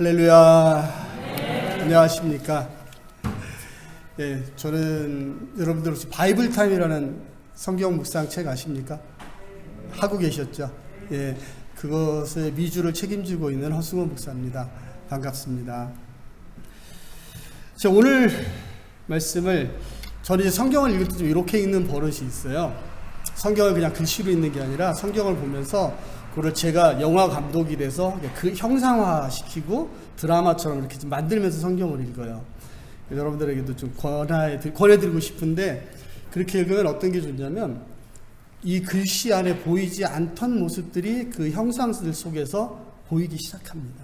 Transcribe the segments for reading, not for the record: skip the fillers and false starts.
할렐루야. 안녕하십니까. 예, 저는 여러분들 혹시 바이블 타임이라는 성경 묵상 책 아십니까? 하고 계셨죠? 예, 그것의 미주를 책임지고 있는 허승원 목사입니다. 반갑습니다. 자, 오늘 말씀을 저는 이제 성경을 읽을 때 좀 이렇게 읽는 버릇이 있어요. 성경을 그냥 글씨로 읽는 게 아니라 성경을 보면서 그걸 제가 영화 감독이 돼서 그 형상화 시키고 드라마처럼 이렇게 좀 만들면서 성경을 읽어요. 여러분들에게도 좀 권해드리고 싶은데, 그렇게 읽으면 어떤 게 좋냐면 이 글씨 안에 보이지 않던 모습들이 그 형상들 속에서 보이기 시작합니다.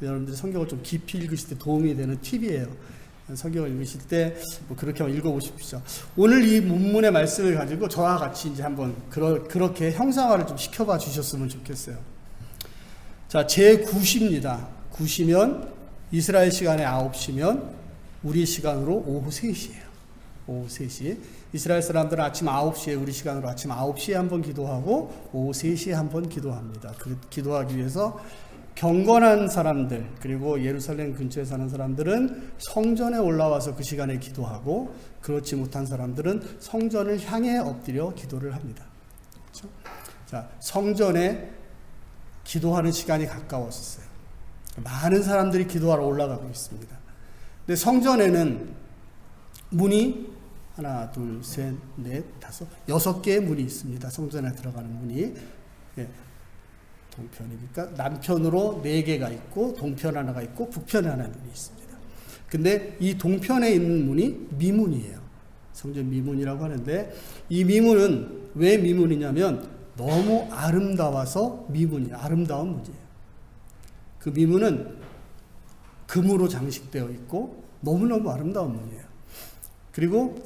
여러분들이 성경을 좀 깊이 읽으실 때 도움이 되는 팁이에요. 성경을 읽으실 때 그렇게 한번 읽어보십시오. 오늘 이 본문의 말씀을 가지고 저와 같이 이제 한번 그렇게 형상화를 좀 시켜봐 주셨으면 좋겠어요. 자, 제9시입니다. 9시면 이스라엘 시간에 9시면 우리 시간으로 오후 3시예요. 오후 3시. 이스라엘 사람들은 아침 9시에, 우리 시간으로 아침 9시에 한번 기도하고 오후 3시에 한번 기도합니다. 그 기도하기 위해서 경건한 사람들, 그리고 예루살렘 근처에 사는 사람들은 성전에 올라와서 그 시간에 기도하고, 그렇지 못한 사람들은 성전을 향해 엎드려 기도를 합니다. 그렇죠? 자, 성전에 기도하는 시간이 가까웠었어요. 많은 사람들이 기도하러 올라가고 있습니다. 근데 성전에는 문이 하나, 둘, 셋, 넷, 다섯, 6개의 문이 있습니다. 성전에 들어가는 문이. 예. 동편이니까 남편으로 4개가 있고 동편 하나가 있고 북편에 하나 문이 있습니다. 근데 이 동편에 있는 문이 미문이에요. 성전 미문이라고 하는데, 이 미문은 왜 미문이냐면 너무 아름다워서 미문이에요. 아름다운 문이에요. 그 미문은 금으로 장식되어 있고 너무너무 아름다운 문이에요. 그리고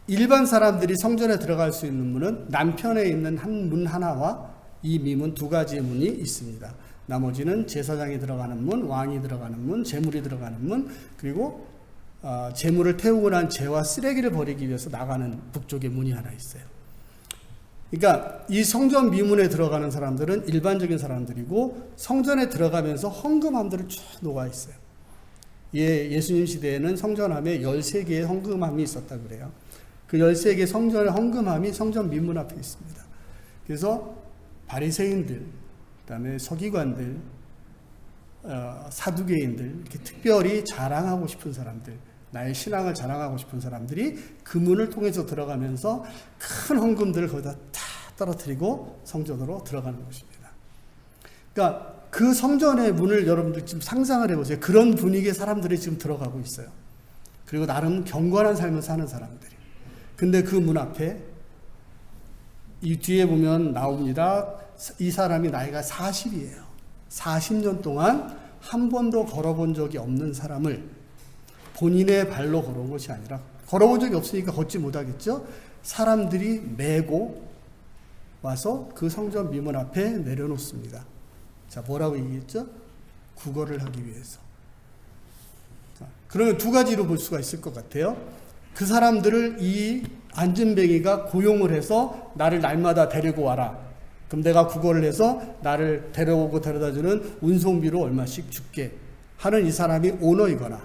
일반 사람들이 성전에 들어갈 수 있는 문은 남편에 있는 한 문 하나와 이 미문 2가지의 문이 있습니다. 나머지는 제사장이 들어가는 문, 왕이 들어가는 문, 제물이 들어가는 문, 그리고 제물을 태우고 난 재와 쓰레기를 버리기 위해서 나가는 북쪽의 문이 하나 있어요. 그러니까 이 성전 미문에 들어가는 사람들은 일반적인 사람들이고, 성전에 들어가면서 헌금함들을 쭉 녹아 있어요. 예수님 시대에는 성전함에 13개의 헌금함이 있었다 그래요. 그 13개의 성전의 헌금함이 성전 미문 앞에 있습니다. 그래서 바리새인들, 그다음에 서기관들, 사두개인들, 이렇게 특별히 자랑하고 싶은 사람들, 나의 신앙을 자랑하고 싶은 사람들이 그 문을 통해서 들어가면서 큰 헌금들을 거기다 다 떨어뜨리고 성전으로 들어가는 것입니다. 그러니까 그 성전의 문을 여러분들 지금 상상을 해보세요. 그런 분위기의 사람들이 지금 들어가고 있어요. 그리고 나름 경건한 삶을 사는 사람들이. 근데 그 문 앞에 이 뒤에 보면 나옵니다. 이 사람이 나이가 40이에요. 40년 동안 한 번도 걸어본 적이 없는 사람을 본인의 발로 걸어온 것이 아니라, 걸어본 적이 없으니까 걷지 못하겠죠? 사람들이 메고 와서 그 성전 미문 앞에 내려놓습니다. 자, 뭐라고 얘기했죠? 구걸을 하기 위해서. 자, 그러면 2가지로 볼 수가 있을 것 같아요. 그 사람들을 이 안진뱅이가 고용을 해서 나를 날마다 데리고 와라. 그럼 내가 구걸을 해서 나를 데려오고 데려다주는 운송비로 얼마씩 줄게 하는 이 사람이 오너이거나,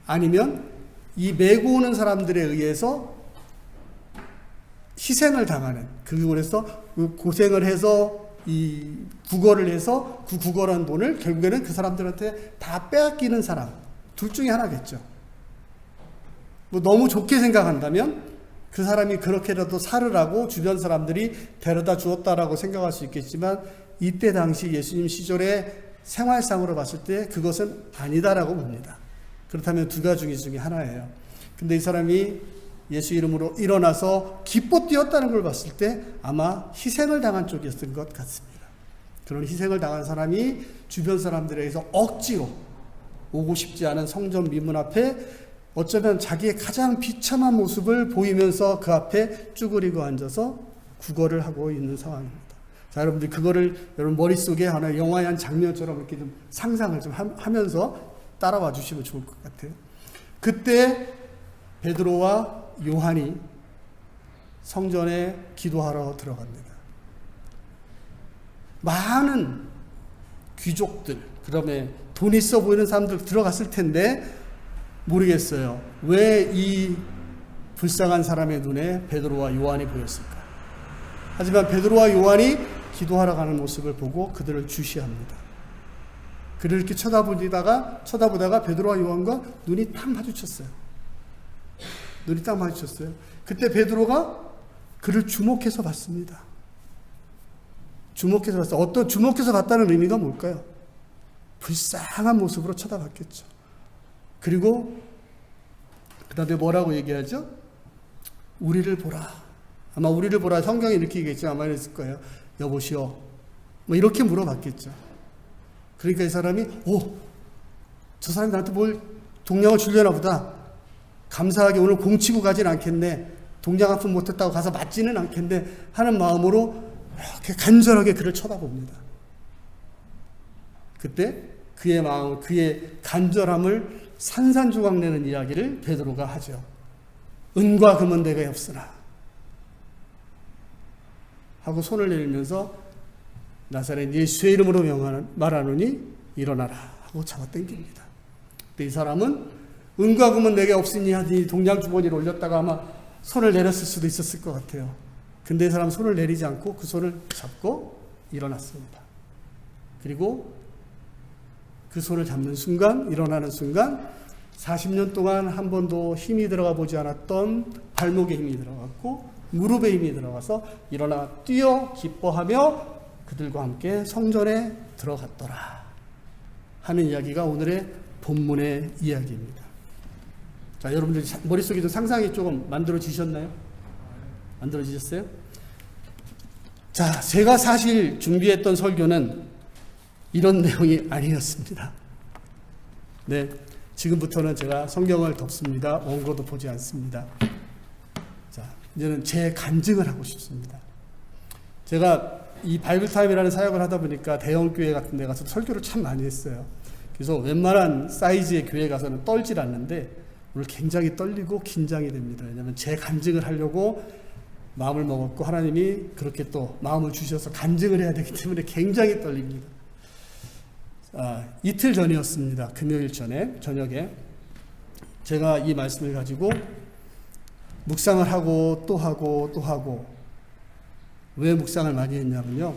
아니면 이 메고 오는 사람들에 의해서 희생을 당하는, 그래서 고생을 해서 이 구걸을 해서 그 구걸한 돈을 결국에는 그 사람들한테 다 빼앗기는 사람, 둘 중에 하나겠죠. 너무 좋게 생각한다면 그 사람이 그렇게라도 살으라고 주변 사람들이 데려다 주었다라고 생각할 수 있겠지만, 이때 당시 예수님 시절의 생활상으로 봤을 때 그것은 아니다라고 봅니다. 그렇다면 2가지 중에 하나예요. 근데 이 사람이 예수 이름으로 일어나서 기뻐 뛰었다는 걸 봤을 때 아마 희생을 당한 쪽이었던 것 같습니다. 그런 희생을 당한 사람이 주변 사람들에 의해서 억지로 오고 싶지 않은 성전 미문 앞에 어쩌면 자기의 가장 비참한 모습을 보이면서 그 앞에 쭈그리고 앉아서 구걸을 하고 있는 상황입니다. 자, 여러분들 그거를 여러분 머릿속에 하나 영화의 한 장면처럼 이렇게 좀 상상을 좀 하면서 따라와 주시면 좋을 것 같아요. 그때 베드로와 요한이 성전에 기도하러 들어갑니다. 많은 귀족들, 그다음에 돈 있어 보이는 사람들 들어갔을 텐데 모르겠어요. 왜 이 불쌍한 사람의 눈에 베드로와 요한이 보였을까? 하지만 베드로와 요한이 기도하러 가는 모습을 보고 그들을 주시합니다. 그를 이렇게 쳐다보다가 베드로와 요한과 눈이 딱 마주쳤어요. 눈이 딱 마주쳤어요. 그때 베드로가 그를 주목해서 봤습니다. 주목해서 봤어요. 주목해서 봤다는 의미가 뭘까요? 불쌍한 모습으로 쳐다봤겠죠. 그리고 그 다음에 뭐라고 얘기하죠? 우리를 보라. 아마 우리를 보라, 성경에 이렇게 얘기했죠. 아마 이랬을 거예요. 여보시오. 뭐 이렇게 물어봤겠죠. 그러니까 이 사람이 저 사람이 나한테 뭘 동량을 주려나 보다. 감사하게 오늘 공치고 가진 않겠네. 동량 한 푼 못했다고 가서 맞지는 않겠네 하는 마음으로 이렇게 간절하게 그를 쳐다봅니다. 그때 그의 마음, 그의 간절함을 산산조각 내는 이야기를 베드로가 하죠. 은과 금은 내게 없으나 하고 손을 내밀면서 나사렛 예수의 이름으로 말하노니 일어나라 하고 잡아당깁니다. 근데 이 사람은 은과 금은 내게 없으니 하니 동양 주머니를 올렸다가 아마 손을 내렸을 수도 있었을 것 같아요. 근데 이 사람은 손을 내리지 않고 그 손을 잡고 일어났습니다. 그리고 그 손을 잡는 순간, 일어나는 순간 40년 동안 한 번도 힘이 들어가 보지 않았던 발목에 힘이 들어갔고 무릎에 힘이 들어가서 일어나 뛰어 기뻐하며 그들과 함께 성전에 들어갔더라 하는 이야기가 오늘의 본문의 이야기입니다. 자, 여러분들 머릿속에 좀 상상이 조금 만들어지셨나요? 만들어지셨어요? 자, 제가 사실 준비했던 설교는 이런 내용이 아니었습니다. 네, 지금부터는 제가 성경을 덮습니다. 원고도 보지 않습니다. 자, 이제는 제 간증을 하고 싶습니다. 제가 이 바이블타임이라는 사역을 하다 보니까 대형 교회 같은 데 가서 설교를 참 많이 했어요. 그래서 웬만한 사이즈의 교회 가서는 떨질 않는데 오늘 굉장히 떨리고 긴장이 됩니다. 왜냐하면 제 간증을 하려고 마음을 먹었고 하나님이 그렇게 또 마음을 주셔서 간증을 해야 되기 때문에 굉장히 떨립니다. 이틀 전이었습니다. 금요일 저녁에 제가 이 말씀을 가지고 묵상을 하고 또 하고 왜 묵상을 많이 했냐면요.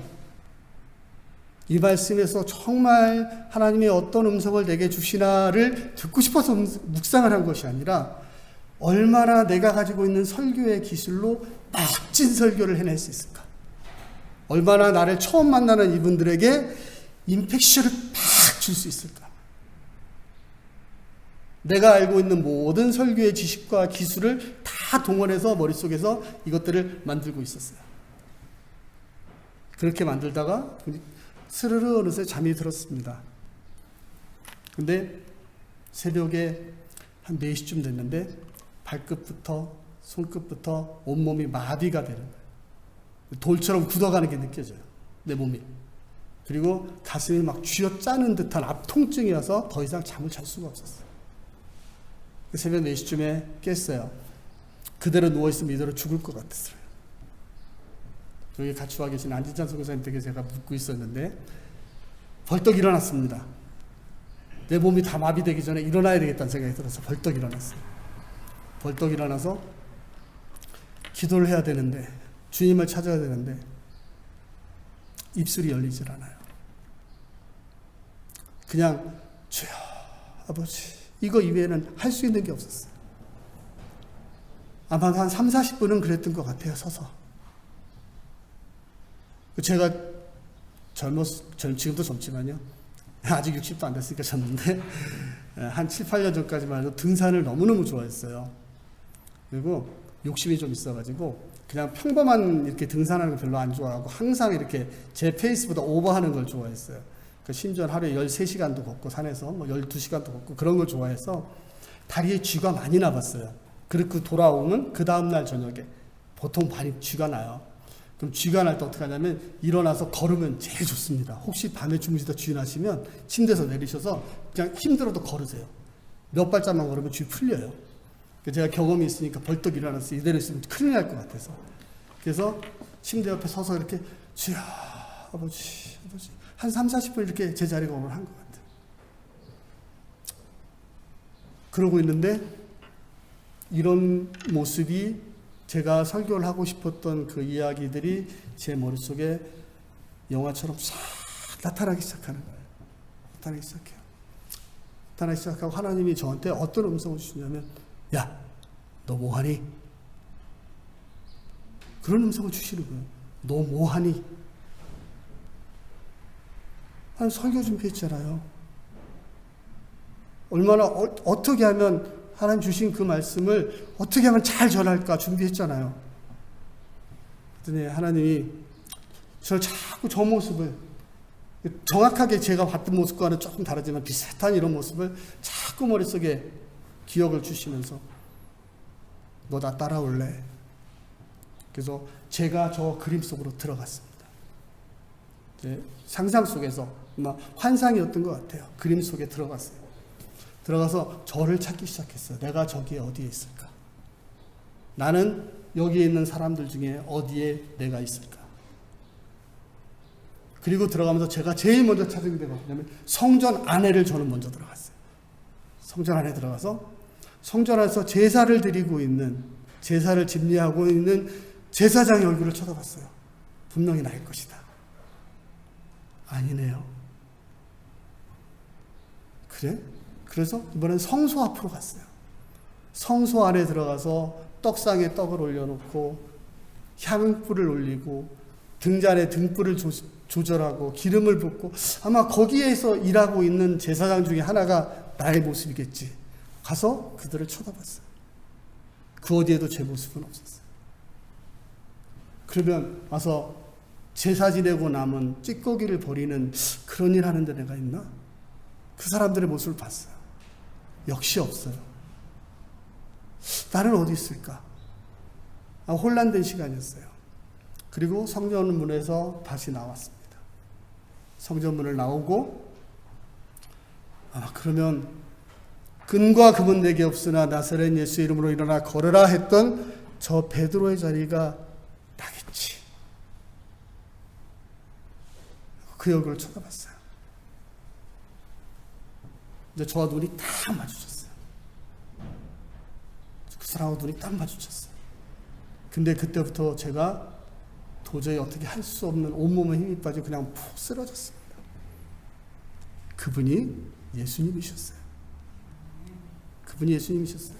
이 말씀에서 정말 하나님이 어떤 음성을 내게 주시나를 듣고 싶어서 묵상을 한 것이 아니라 얼마나 내가 가지고 있는 설교의 기술로 멋진 설교를 해낼 수 있을까? 얼마나 나를 처음 만나는 이분들에게 임팩션을 팍 줄 수 있을까? 내가 알고 있는 모든 설교의 지식과 기술을 다 동원해서 머릿속에서 이것들을 만들고 있었어요. 그렇게 만들다가 스르르 어느새 잠이 들었습니다. 근데 새벽에 한 4시쯤 됐는데 발끝부터 손끝부터 온몸이 마비가 되는 거예요. 돌처럼 굳어가는 게 느껴져요. 내 몸이. 그리고 가슴이 막 쥐어짜는 듯한 압통증이 와서 더 이상 잠을 잘 수가 없었어요. 새벽 4시쯤에 깼어요. 그대로 누워있으면 이대로 죽을 것 같았어요. 여기 같이 와 계신 안진찬 선교사님께 제가 묻고 있었는데 벌떡 일어났습니다. 내 몸이 다 마비되기 전에 일어나야 되겠다는 생각이 들어서 벌떡 일어났어요. 벌떡 일어나서 기도를 해야 되는데 주님을 찾아야 되는데 입술이 열리질 않아요. 그냥 주여 아버지 이거 이외에는 할 수 있는 게 없었어요. 아마 한 3, 40분은 그랬던 것 같아요. 서서. 제가 지금도 젊지만요. 아직 60도 안 됐으니까 젊는데 한 7, 8년 전까지만 해도 등산을 너무너무 좋아했어요. 그리고 욕심이 좀 있어가지고 그냥 평범한 이렇게 등산하는 거 별로 안 좋아하고 항상 이렇게 제 페이스보다 오버하는 걸 좋아했어요. 심지어 하루에 13시간도 걷고 산에서 12시간도 걷고 그런 걸 좋아해서 다리에 쥐가 많이 나봤어요. 그리고 돌아오면 그 다음날 저녁에 보통 많이 쥐가 나요. 그럼 쥐가 날 때 어떻게 하냐면 일어나서 걸으면 제일 좋습니다. 혹시 밤에 주무시다 쥐 나시면 침대에서 내리셔서 그냥 힘들어도 걸으세요. 몇 발짝만 걸으면 쥐 풀려요. 제가 경험이 있으니까 벌떡 일어나서 이대로 있으면 큰일 날 것 같아서 그래서 침대 옆에 서서 이렇게 주여 아버지 한 3, 40분 이렇게 제자리가 오늘 한 것 같아요. 그러고 있는데 이런 모습이 제가 설교를 하고 싶었던 그 이야기들이 제 머릿속에 영화처럼 싹 나타나기 시작하는 거예요. 나타나기 시작해요. 나타나기 시작하고 하나님이 저한테 어떤 음성을 주시냐면, 야, 너 뭐하니? 그런 음성을 주시는 거예요. 너 뭐하니? 한 설교 준비했잖아요. 얼마나 어떻게 하면 하나님 주신 그 말씀을 어떻게 하면 잘 전할까 준비했잖아요. 그랬더니 하나님이 저를 자꾸 저 모습을, 정확하게 제가 봤던 모습과는 조금 다르지만 비슷한 이런 모습을 자꾸 머릿속에 기억을 주시면서 너 나 따라올래? 그래서 제가 저 그림 속으로 들어갔습니다. 상상 속에서 아마 환상이었던 것 같아요. 그림 속에 들어갔어요. 들어가서 저를 찾기 시작했어요. 내가 저기에 어디에 있을까? 나는 여기에 있는 사람들 중에 어디에 내가 있을까? 그리고 들어가면서 제가 제일 먼저 찾은 데가 뭐냐면 성전 안에를 저는 먼저 들어갔어요. 성전 안에 들어가서 성전 안에서 제사를 드리고 있는, 제사를 집례하고 있는 제사장의 얼굴을 쳐다봤어요. 분명히 나일 것이다. 아니네요. 그래? 그래서 이번엔 성소 앞으로 갔어요. 성소 안에 들어가서 떡상에 떡을 올려놓고 향불을 올리고 등잔에 등불을 조절하고 기름을 붓고, 아마 거기에서 일하고 있는 제사장 중에 하나가 나의 모습이겠지. 가서 그들을 쳐다봤어요. 그 어디에도 제 모습은 없었어요. 그러면 와서 제사 지내고 남은 찌꺼기를 버리는 그런 일 하는데 내가 있나? 그 사람들의 모습을 봤어요. 역시 없어요. 나는 어디 있을까? 혼란된 시간이었어요. 그리고 성전문에서 다시 나왔습니다. 성전문을 나오고, 그러면 근과 금은 내게 없으나 나사렛 예수 이름으로 일어나 걸으라 했던 저 베드로의 자리가 나겠지. 그 얼굴을 쳐다봤어요. 이제 저와 눈이 딱 마주쳤어요. 그 사람하고 눈이 딱 마주쳤어요. 근데 그때부터 제가 도저히 어떻게 할 수 없는 온몸에 힘이 빠지고 그냥 푹 쓰러졌습니다. 그분이 예수님이셨어요. 그분이 예수님이셨어요.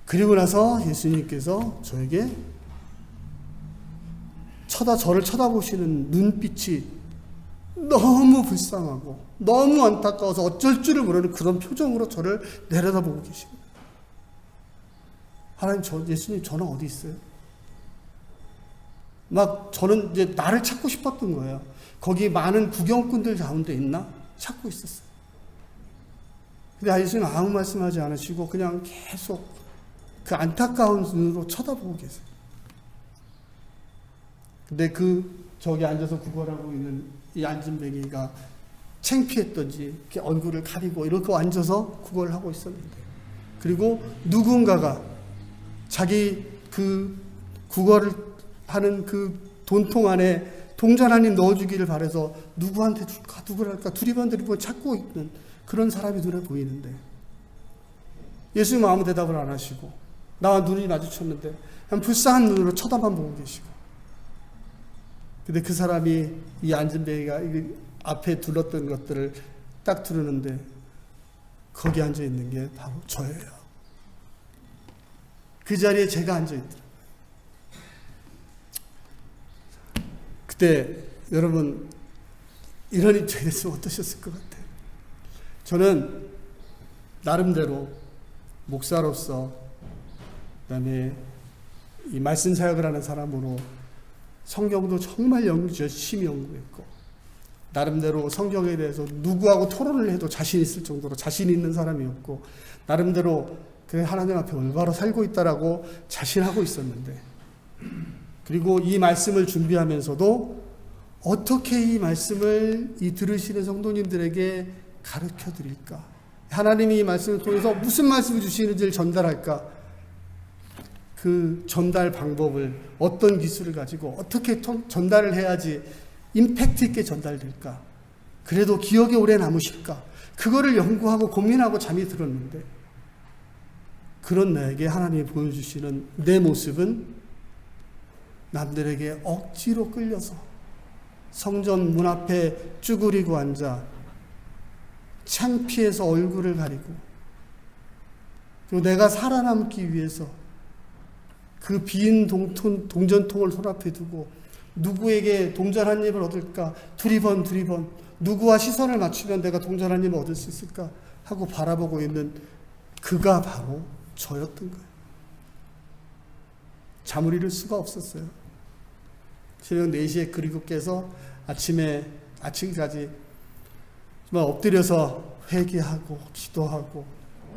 그리고 나서 예수님께서 저에게 저를 쳐다보시는 눈빛이 너무 불쌍하고 너무 안타까워서 어쩔 줄을 모르는 그런 표정으로 저를 내려다보고 계십니다. 하나님, 예수님, 저는 어디 있어요? 막 저는 이제 나를 찾고 싶었던 거예요. 거기 많은 구경꾼들 가운데 있나? 찾고 있었어요. 근데 예수님 아무 말씀하지 않으시고 그냥 계속 그 안타까운 눈으로 쳐다보고 계세요. 근데 저기 앉아서 구걸하고 있는 이 안진뱅이가 창피했던지 이렇게 얼굴을 가리고 이렇게 앉아서 구걸을 하고 있었는데, 그리고 누군가가 자기 그 구걸을 하는 그 돈통 안에 동전 한 입 넣어주기를 바라서 누구한테 줄까, 누구를 할까 두리번두리번 찾고 있는 그런 사람이 눈에 보이는데, 예수님은 아무 대답을 안 하시고 나와 눈이 마주쳤는데 그냥 불쌍한 눈으로 쳐다만 보고 계시고, 근데 그 사람이 이 안진뱅이가 앞에 둘렀던 것들을 딱 두르는데 거기 앉아 있는 게 바로 저예요. 그 자리에 제가 앉아 있더라고요. 그때 여러분 이런 입장이 됐으면 어떠셨을 것 같아요? 저는 나름대로 목사로서, 그다음에 이 말씀 사역을 하는 사람으로 성경도 정말 열심히 연구했고, 나름대로 성경에 대해서 누구하고 토론을 해도 자신 있을 정도로 자신 있는 사람이었고, 나름대로 그 하나님 앞에 올바로 살고 있다라고 자신하고 있었는데, 그리고 이 말씀을 준비하면서도 어떻게 이 말씀을 이 들으시는 성도님들에게 가르쳐 드릴까? 하나님이 이 말씀을 통해서 무슨 말씀을 주시는지를 전달할까? 그 전달 방법을, 어떤 기술을 가지고 어떻게 전달을 해야지 임팩트 있게 전달될까? 그래도 기억에 오래 남으실까? 그거를 연구하고 고민하고 잠이 들었는데, 그런 나에게 하나님이 보여주시는 내 모습은 남들에게 억지로 끌려서 성전 문 앞에 쭈그리고 앉아 창피해서 얼굴을 가리고, 그리고 내가 살아남기 위해서 그 빈 동전통을 손 앞에 두고 누구에게 동전 한 입을 얻을까 두리번 누구와 시선을 맞추면 내가 동전 한 입을 얻을 수 있을까 하고 바라보고 있는 그가 바로 저였던 거예요. 잠을 이룰 수가 없었어요. 새벽 4시에 그리고 깨서 아침까지 정말 엎드려서 회개하고 기도하고,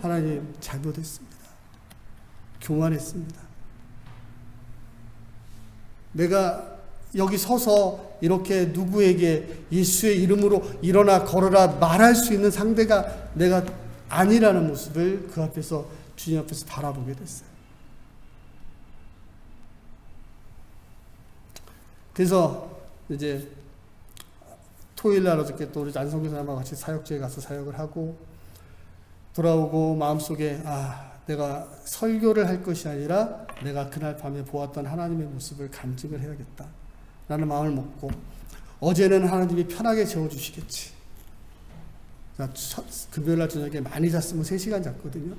하나님 잘못했습니다. 교만했습니다. 내가 여기 서서 이렇게 누구에게 예수의 이름으로 일어나 걸어라 말할 수 있는 상대가 내가 아니라는 모습을 그 앞에서, 주님 앞에서 바라보게 됐어요. 그래서 이제 토요일 날 어저께 또 우리 안성교사님과 같이 사역지에 가서 사역을 하고 돌아오고, 마음속에 내가 설교를 할 것이 아니라 내가 그날 밤에 보았던 하나님의 모습을 간직을 해야겠다 라는 마음을 먹고, 어제는 하나님이 편하게 재워주시겠지. 금요일날 저녁에 많이 잤으면 3시간 잤거든요.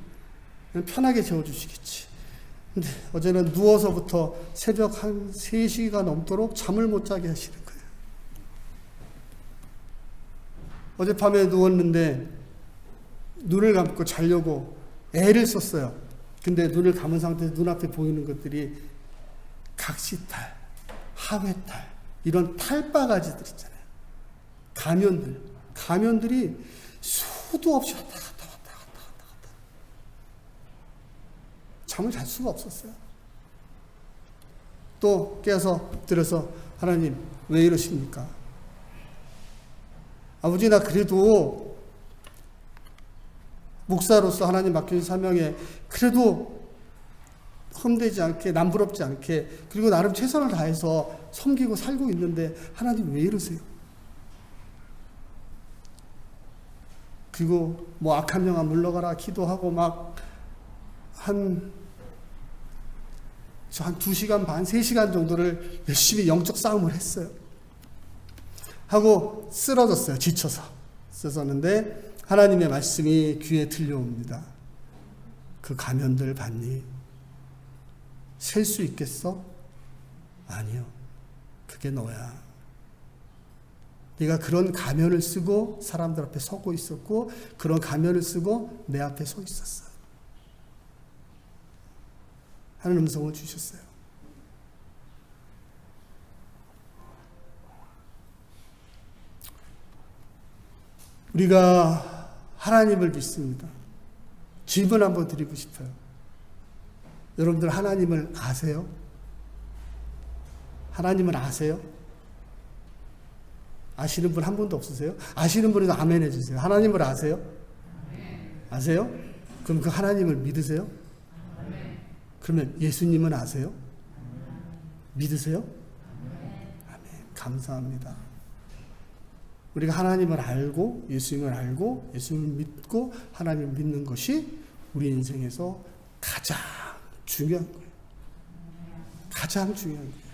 편하게 재워주시겠지. 근데 어제는 누워서부터 새벽 한 3시가 넘도록 잠을 못 자게 하시는 거예요. 어젯밤에 누웠는데 눈을 감고 자려고 애를 썼어요. 근데 눈을 감은 상태에서 눈앞에 보이는 것들이 각시탈, 하회탈, 이런 탈바가지들 있잖아요. 가면들이 수도 없이 왔다 갔다. 잠을 잘 수가 없었어요. 또 깨서 들어서, 하나님 왜 이러십니까? 아버지, 나 그래도 목사로서 하나님 맡겨진 사명에 그래도 험되지 않게, 남부럽지 않게, 그리고 나름 최선을 다해서 섬기고 살고 있는데 하나님 왜 이러세요? 그리고 악한 영아 물러가라 기도하고 한 2시간 반, 3시간 정도를 열심히 영적 싸움을 했어요. 하고 쓰러졌어요. 지쳐서 쓰러졌는데 하나님의 말씀이 귀에 들려옵니다. 그 가면들 봤니? 셀 수 있겠어? 아니요. 그게 너야. 네가 그런 가면을 쓰고 사람들 앞에 서고 있었고, 그런 가면을 쓰고 내 앞에 서 있었어. 하는 음성을 주셨어요. 우리가 하나님을 믿습니다. 질문 한번 드리고 싶어요. 여러분들 하나님을 아세요? 하나님을 아세요? 아시는 분 한 분도 없으세요? 아시는 분은 아멘 해주세요. 하나님을 아세요? 아세요? 그럼 그 하나님을 믿으세요? 그러면 예수님은 아세요? 믿으세요? 아멘. 감사합니다. 우리가 하나님을 알고 예수님을 알고 예수님을 믿고 하나님을 믿는 것이 우리 인생에서 가장 중요한 거예요. 가장 중요한 거예요.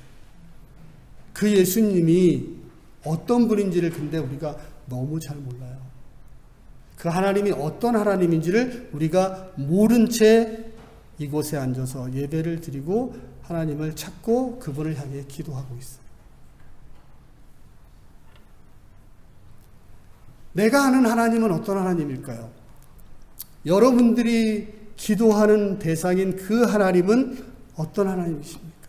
그 예수님이 어떤 분인지를 근데 우리가 너무 잘 몰라요. 그 하나님이 어떤 하나님인지를 우리가 모른 채 이곳에 앉아서 예배를 드리고 하나님을 찾고 그분을 향해 기도하고 있어요. 내가 아는 하나님은 어떤 하나님일까요? 여러분들이 기도하는 대상인 그 하나님은 어떤 하나님이십니까?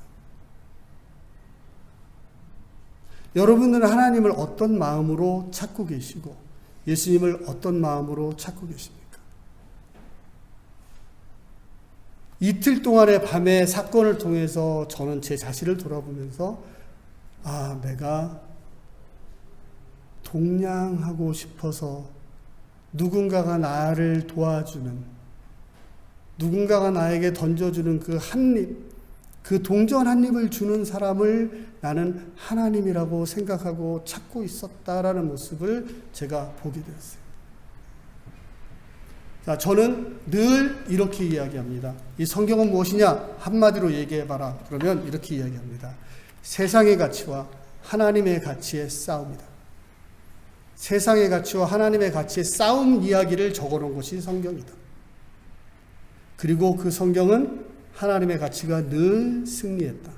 여러분들은 하나님을 어떤 마음으로 찾고 계시고 예수님을 어떤 마음으로 찾고 계십니까? 이틀 동안의 밤의 사건을 통해서 저는 제 자신을 돌아보면서 내가 동냥하고 싶어서 누군가가 나를 도와주는, 누군가가 나에게 던져주는 그 한 입, 그 동전 한 입을 주는 사람을 나는 하나님이라고 생각하고 찾고 있었다라는 모습을 제가 보게 되었어요. 자, 저는 늘 이렇게 이야기합니다. 이 성경은 무엇이냐? 한마디로 얘기해봐라. 그러면 이렇게 이야기합니다. 세상의 가치와 하나님의 가치의 싸움이다. 세상의 가치와 하나님의 가치의 싸움 이야기를 적어놓은 것이 성경이다. 그리고 그 성경은 하나님의 가치가 늘 승리했다.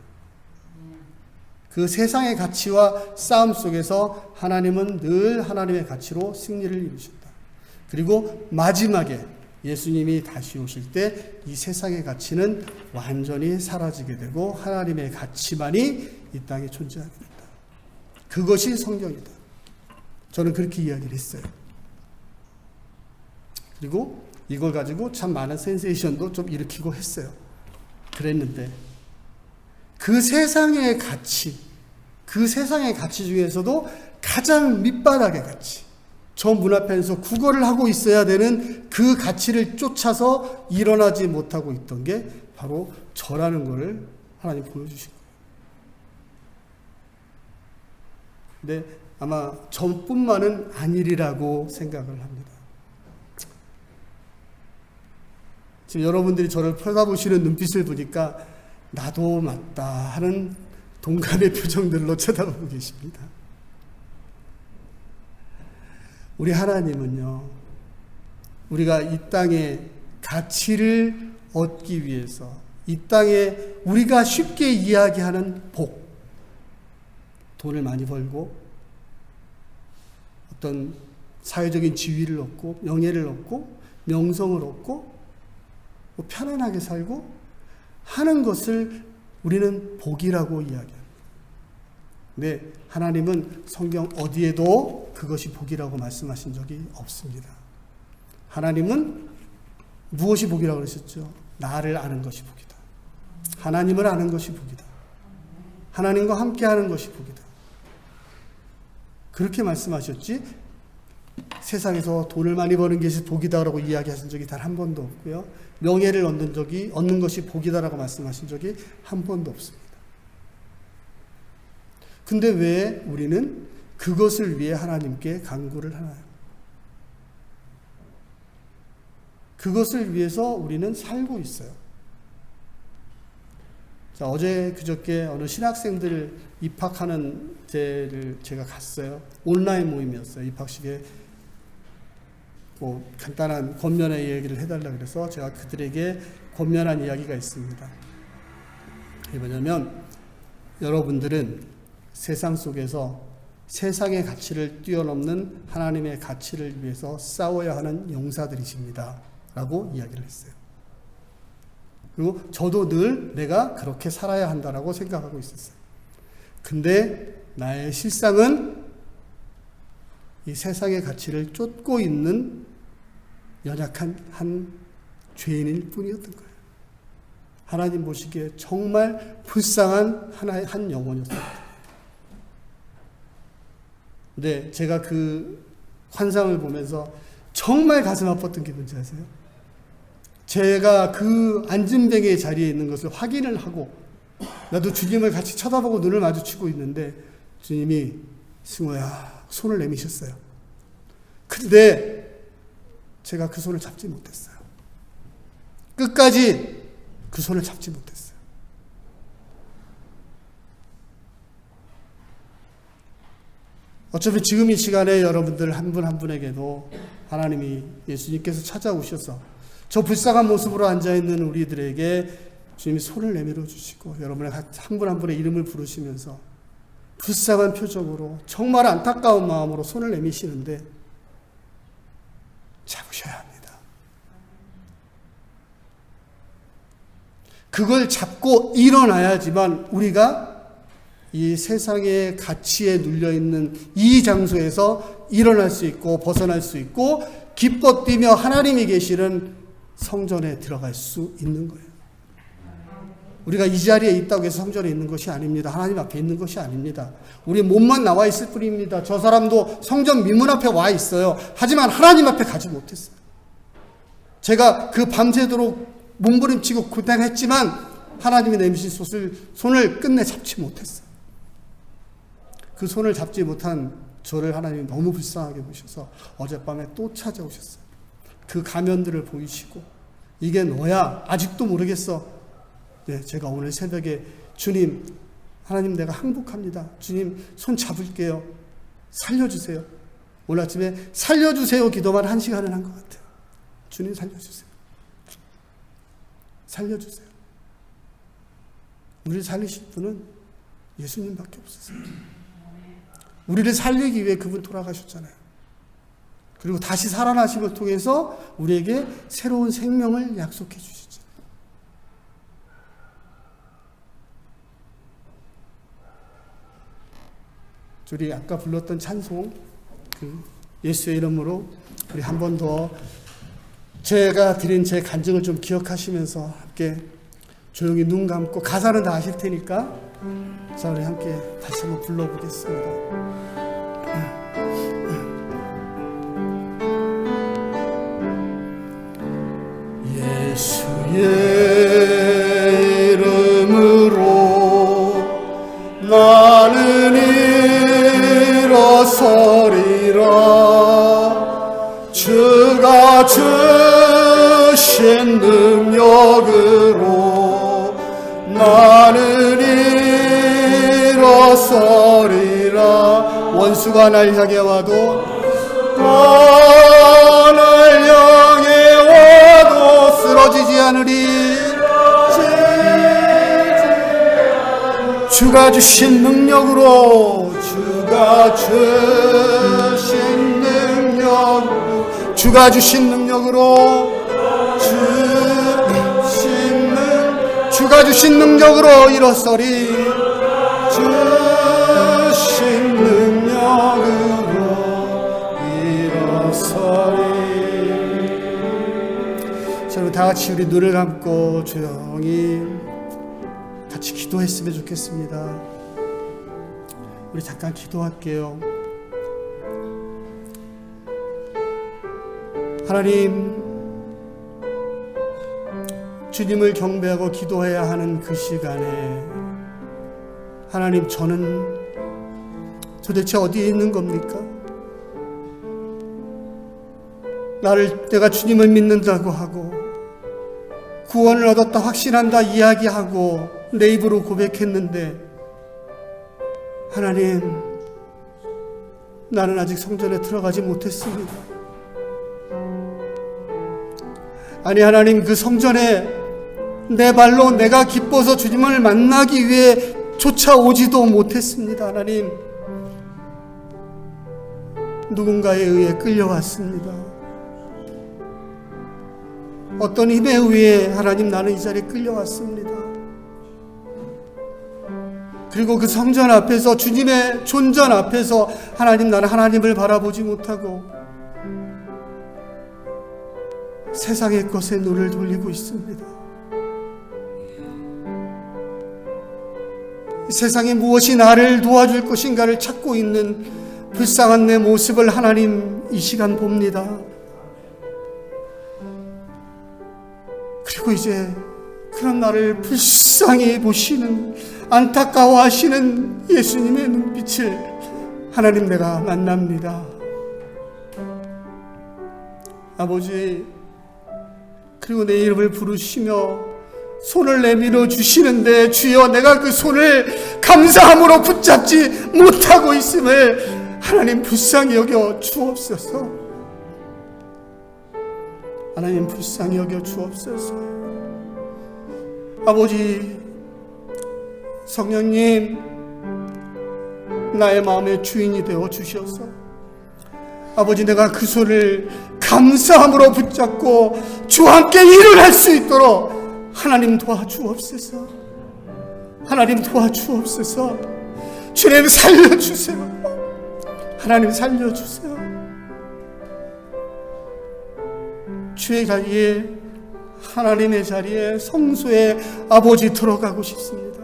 그 세상의 가치와 싸움 속에서 하나님은 늘 하나님의 가치로 승리를 이루셨다. 그리고 마지막에 예수님이 다시 오실 때 이 세상의 가치는 완전히 사라지게 되고 하나님의 가치만이 이 땅에 존재하게 된다. 그것이 성경이다. 저는 그렇게 이야기를 했어요. 그리고 이걸 가지고 참 많은 센세이션도 좀 일으키고 했어요. 그랬는데 그 세상의 가치 중에서도 가장 밑바닥의 가치, 저 문 앞에서 구걸을 하고 있어야 되는 그 가치를 쫓아서 일어나지 못하고 있던 게 바로 저라는 것을 하나님 보여주신 거예요. 근데 아마 저뿐만은 아니리라고 생각을 합니다. 지금 여러분들이 저를 쳐다보시는 눈빛을 보니까 나도 맞다 하는 동감의 표정들로 쳐다보고 계십니다. 우리 하나님은요, 우리가 이 땅에 가치를 얻기 위해서, 이 땅에 우리가 쉽게 이야기하는 복, 돈을 많이 벌고 어떤 사회적인 지위를 얻고 명예를 얻고 명성을 얻고 편안하게 살고 하는 것을 우리는 복이라고 이야기합니다. 근데 하나님은 성경 어디에도 그것이 복이라고 말씀하신 적이 없습니다. 하나님은 무엇이 복이라고 그러셨죠? 나를 아는 것이 복이다. 하나님을 아는 것이 복이다. 하나님과 함께하는 것이 복이다. 그렇게 말씀하셨지, 세상에서 돈을 많이 버는 것이 복이다라고 이야기하신 적이 단 한 번도 없고요. 명예를 얻는 것이 복이다라고 말씀하신 적이 한 번도 없습니다. 근데 왜 우리는 그것을 위해 하나님께 간구를 하나요? 그것을 위해서 우리는 살고 있어요. 자, 어제 그저께 어느 신학생들 입학하는 데를 제가 갔어요. 온라인 모임이었어요. 입학식에 간단한 권면의 얘기를 해달라 그래서 제가 그들에게 권면한 이야기가 있습니다. 이게 뭐냐면, 여러분들은 세상 속에서 세상의 가치를 뛰어넘는 하나님의 가치를 위해서 싸워야 하는 용사들이십니다. 라고 이야기를 했어요. 그리고 저도 늘 내가 그렇게 살아야 한다라고 생각하고 있었어요. 근데 나의 실상은 이 세상의 가치를 쫓고 있는 연약한 한 죄인일 뿐이었던 거예요. 하나님 보시기에 정말 불쌍한 한 영혼이었어요. 근데 제가 그 환상을 보면서 정말 가슴 아팠던 게 뭔지 아세요? 제가 그 안진뱅이의 자리에 있는 것을 확인을 하고 나도 주님을 같이 쳐다보고 눈을 마주치고 있는데 주님이 승호야 손을 내미셨어요. 근데 제가 그 손을 잡지 못했어요. 끝까지 그 손을 잡지 못했어요. 어차피 지금 이 시간에 여러분들 한 분 한 분에게도 하나님이 예수님께서 찾아오셔서 저 불쌍한 모습으로 앉아있는 우리들에게 주님이 손을 내밀어 주시고 여러분의 한 분 한 분의 이름을 부르시면서 불쌍한 표정으로 정말 안타까운 마음으로 손을 내미시는데 잡으셔야 합니다. 그걸 잡고 일어나야지만 우리가 이 세상의 가치에 눌려있는 이 장소에서 일어날 수 있고 벗어날 수 있고 기뻐 뛰며 하나님이 계시는 성전에 들어갈 수 있는 거예요. 우리가 이 자리에 있다고 해서 성전에 있는 것이 아닙니다. 하나님 앞에 있는 것이 아닙니다. 우리 몸만 나와 있을 뿐입니다. 저 사람도 성전 미문 앞에 와 있어요. 하지만 하나님 앞에 가지 못했어요. 제가 그 밤새도록 몸부림치고 고단했지만 하나님이 내미신 손을 끝내 잡지 못했어요. 그 손을 잡지 못한 저를 하나님이 너무 불쌍하게 보셔서 어젯밤에 또 찾아오셨어요. 그 가면들을 보이시고 이게 너야? 아직도 모르겠어. 네, 제가 오늘 새벽에 주님, 하나님 내가 항복합니다. 주님 손 잡을게요. 살려주세요. 오늘 아침에 살려주세요 기도만 1시간을 한 것 같아요. 주님 살려주세요. 살려주세요. 우리를 살리실 분은 예수님밖에 없었어요. 우리를 살리기 위해 그분 돌아가셨잖아요. 그리고 다시 살아나심을 통해서 우리에게 새로운 생명을 약속해 주시죠. 우리 아까 불렀던 찬송, 예수의 이름으로 우리 한 번 더 제가 드린 제 간증을 좀 기억하시면서 함께 조용히 눈 감고, 가사는 다 아실 테니까 자 우리 함께 다시 한번 불러보겠습니다. 예수의 이름으로 나는 일어서리라. 주가 주신 능력으로 나는 일어서리라. 원수가 날 향해 와도 날 향해 와도 쓰러지지 않으리. 주가 주신 능력으로, 주가 주신 능력으로, 주가 주신 능력으로, 주가 주신 능력으로 일어서리. 주신 능력으로 일어서리. 자, 다 같이 우리 눈을 감고 조용히 같이 기도했으면 좋겠습니다. 우리 잠깐 기도할게요. 하나님, 주님을 경배하고 기도해야 하는 그 시간에 하나님, 저는 도대체 어디에 있는 겁니까? 내가 주님을 믿는다고 하고 구원을 얻었다 확신한다 이야기하고 내 입으로 고백했는데, 하나님, 나는 아직 성전에 들어가지 못했습니다. 아니 하나님, 그 성전에 내 발로 내가 기뻐서 주님을 만나기 위해 쫓아오지도 못했습니다. 하나님, 누군가에 의해 끌려왔습니다. 어떤 힘에 의해 하나님, 나는 이 자리에 끌려왔습니다. 그리고 그 성전 앞에서, 주님의 존전 앞에서 하나님, 나는 하나님을 바라보지 못하고 세상의 것에 눈을 돌리고 있습니다. 세상에 무엇이 나를 도와줄 것인가를 찾고 있는 불쌍한 내 모습을 하나님, 이 시간 봅니다. 그리고 이제 그런 나를 불쌍히 보시는, 안타까워하시는 예수님의 눈빛을 하나님, 내가 만납니다. 아버지, 그리고 내 이름을 부르시며 손을 내밀어 주시는데, 주여, 내가 그 손을 감사함으로 붙잡지 못하고 있음을 하나님, 불쌍히 여겨 주옵소서. 하나님, 불쌍히 여겨 주옵소서. 아버지, 성령님, 나의 마음의 주인이 되어 주셔서 아버지, 내가 그 손을 감사함으로 붙잡고 주와 함께 일을 할 수 있도록 하나님 도와주옵소서. 하나님 도와주옵소서. 주님 살려주세요. 하나님 살려주세요. 주의 자리에, 하나님의 자리에, 성소에 아버지 들어가고 싶습니다.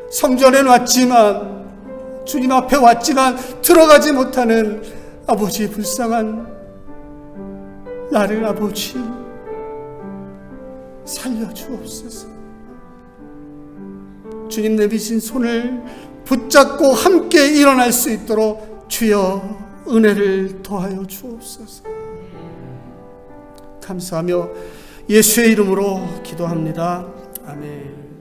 성전에 왔지만, 주님 앞에 왔지만 들어가지 못하는 아버지, 불쌍한 나를 아버지 살려주옵소서. 주님 내미신 손을 붙잡고 함께 일어날 수 있도록 주여 은혜를 더하여 주옵소서. 감사하며 예수의 이름으로 기도합니다. 아멘.